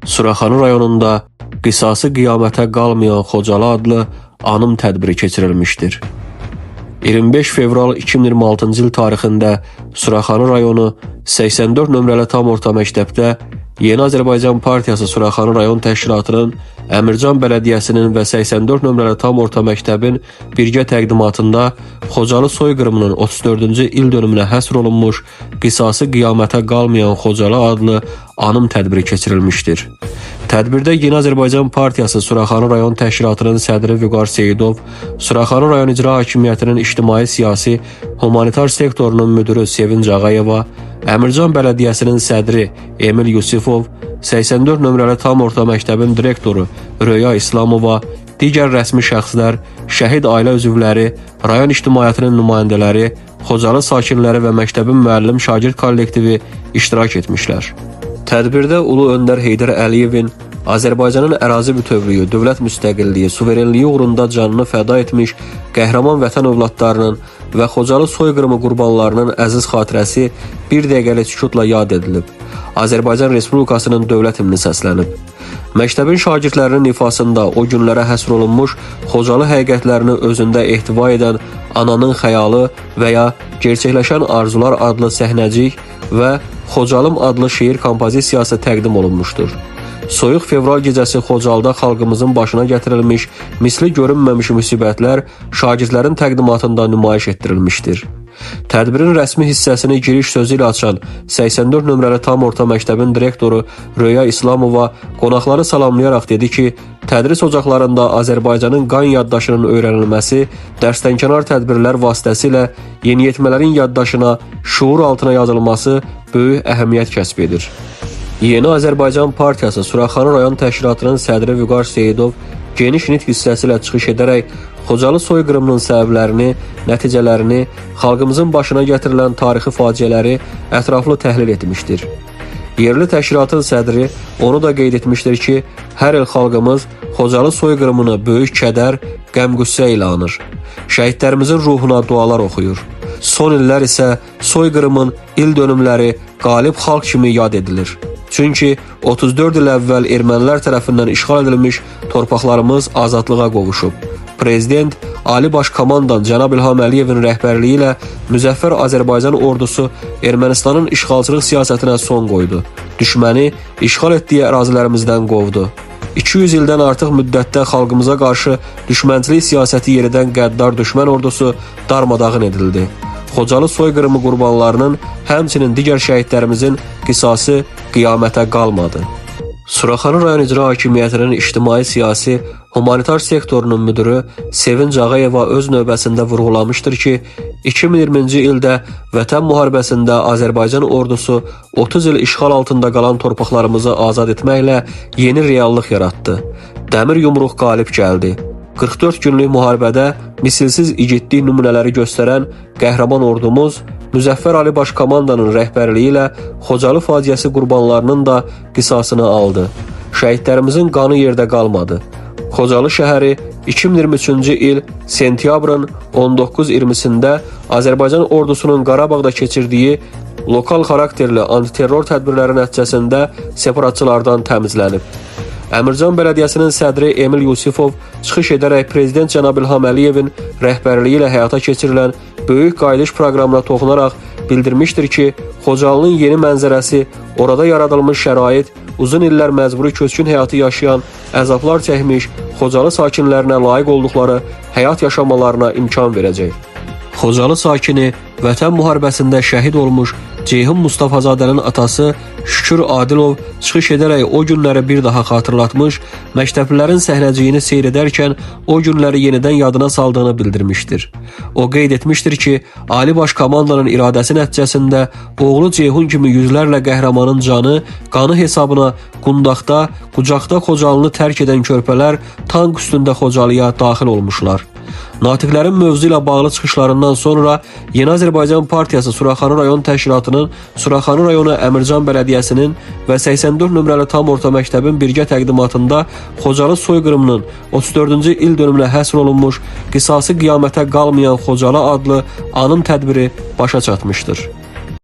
Suraxanı rayonunda qisası qiyamətə qalmayan Xocalı adlı anım tədbiri keçirilmişdir. 25 fevral 2026-cı il tarixində Suraxanı rayonu 84 nömrəli tam orta məktəbdə Yeni Azərbaycan Partiyası Suraxanı rayon təşkilatının, Əmircan Bələdiyyəsinin və 84 nömrəli tam orta məktəbin birgə təqdimatında Xocalı soyqırımının 34-cü il dönümünə həsr olunmuş qisası qiyamətə qalmayan Xocalı adlı anım tədbiri keçirilmişdir. Tədbirdə Yeni Azərbaycan Partiyası Suraxanı rayon təşkilatının sədri Vüqar Seyidov, Suraxanı rayon icra hakimiyyətinin ictimai-siyasi humanitar sektorunun müdürü Sevinc Ağayeva, Əmircan Bələdiyyəsinin sədri Emil Yusifov, 84 nömrəli tam orta məktəbin direktoru Röya İslamova, digər rəsmi şəxslər, şəhid ailə üzvləri, rayon ictimaiyyətinin nümayəndələri, Xocalı sakinləri və məktəbin müəllim şagird kollektivi iştirak etmişlər. Tədbirdə Ulu Öndər Heydər Əliyevin Azərbaycanın ərazi bütövlüyü, dövlət müstəqilliyi, suverenliyi uğrunda canını fəda etmiş qəhrəman vətən övladlarının və Xocalı soyqırımı qurbanlarının əziz xatirəsi bir dəqiqəlik sükutla yad edilib. Azərbaycan Respublikasının dövlət himni səslənib. Məktəbin şagirdlərinin ifasında o günlərə həsr olunmuş Xocalı həqiqətlərini özündə ehtiva edən Ananın xəyalı və ya Gerçəkləşən arzular adlı səhnəcik və Xocalım adlı şeir kompozisiyası təqdim olunmuşdur. Soyuq fevral gecəsi Xocalıda xalqımızın başına gətirilmiş, misli görünməmiş müsibətlər şagirdlərin təqdimatında nümayiş etdirilmişdir. Tədbirin rəsmi hissəsini giriş sözü ilə açan 84 nömrəli tam orta məktəbin direktoru Röya İslamova qonaqları salamlayaraq dedi ki, tədris ocaqlarında Azərbaycanın qan yaddaşının öyrənilməsi, dərsdənkənar tədbirlər vasitəsilə yeniyetmələrin yaddaşına, şuur altına yazılması böyük əhəmiyyət kəsb edir. Yeni Azərbaycan Partiyası Suraxanı rayon təşkilatının sədri Vüqar Seyidov geniş nitq hissəsi ilə çıxış edərək Xocalı soyqırımının səbəblərini, nəticələrini, xalqımızın başına gətirilən tarixi faciələri ətraflı təhlil etmişdir. Yerli təşkilatın sədri onu da qeyd etmişdir ki, hər il xalqımız Xocalı soyqırımını böyük kədər, qəm-qüssə ilə anır. Şəhidlərimizin ruhuna dualar oxuyur. Son illər isə soyqırımın il dönümləri qalib xalq kimi yad edilir. Çünki 34 il əvvəl ermənilər tərəfindən işğal edilmiş torpaqlarımız azadlığa qovuşub. Prezident Ali Baş Komandan Cənab İlham Əliyevin rəhbərliyi ilə Müzəffər Azərbaycan ordusu Ermənistanın işğalçılıq siyasətinə son qoydu. Düşməni işğal etdiyi ərazilərimizdən qovdu. 200 ildən artıq müddətdə xalqımıza qarşı düşmənçilik siyasəti yeridən qəddar düşmən ordusu darmadağın edildi. Xocalı soyqırımı qurbanlarının, həmçinin digər şəhidlərimizin qisası qiyamətə qalmadı. Suraxanı rayon icra hakimiyyətinin ictimai-siyasi humanitar sektorunun müdürü Sevinc Ağayeva öz növbəsində vurğulamışdır ki, 2020-ci ildə Vətən müharibəsində Azərbaycan ordusu 30 il işğal altında qalan torpaqlarımızı azad etməklə yeni reallıq yaratdı. Dəmir yumruq qalib gəldi. 44 günlük müharibədə misilsiz igidlik nümunələri göstərən qəhrəman ordumuz Müzəffər Ali Baş Komandanın rəhbərliyi ilə Xocalı faciəsi qurbanlarının da qisasını aldı. Şəhidlərimizin qanı yerdə qalmadı. Xocalı şəhəri 2023-cü il sentyabrın 19-20-sində Azərbaycan ordusunun Qarabağda keçirdiyi lokal xarakterli antiterror tədbirləri nəticəsində separatçılardan təmizlənib. Əmircan Bələdiyyəsinin sədri Emil Yusifov çıxış edərək Prezident Cənab İlham Əliyevin rəhbərliyi ilə həyata keçirilən böyük qayıdış proqramına toxunaraq bildirmişdir ki, Xocalının yeni mənzərəsi, orada yaradılmış şərait, uzun illər məcburi köçkün həyatı yaşayan, əzablar çəkmiş Xocalı sakinlərinə layiq olduqları həyat yaşamalarına imkan verəcək. Xocalı sakini Vətən müharibəsində şəhid olmuş Ceyhun Mustafazadənin atası Şükür Adilov çıxış edərək o günləri bir daha xatırlatmış, məktəblilərin səhnəciyini seyr edərkən o günləri yenidən yadına saldığını bildirmişdir. O qeyd etmişdir ki, Ali Baş Komandanın iradəsi nəticəsində oğlu Ceyhun kimi yüzlərlə qəhrəmanın canı, qanı hesabına Qundaqda, Qucaqda Xocalını tərk edən körpələr tank üstündə Xocalıya daxil olmuşlar. Natiqlərin mövzu ilə bağlı çıxışlarından sonra Yeni Azərbaycan Partiyası Suraxanı rayon təşkilatının, Suraxanı rayonu Əmircan Bələdiyyəsinin və 84 nömrəli tam orta məktəbin birgə təqdimatında Xocalı soyqırımının 34-cü il dönümünə həsr olunmuş qisası qiyamətə qalmayan Xocalı adlı anım tədbiri başa çatmışdır.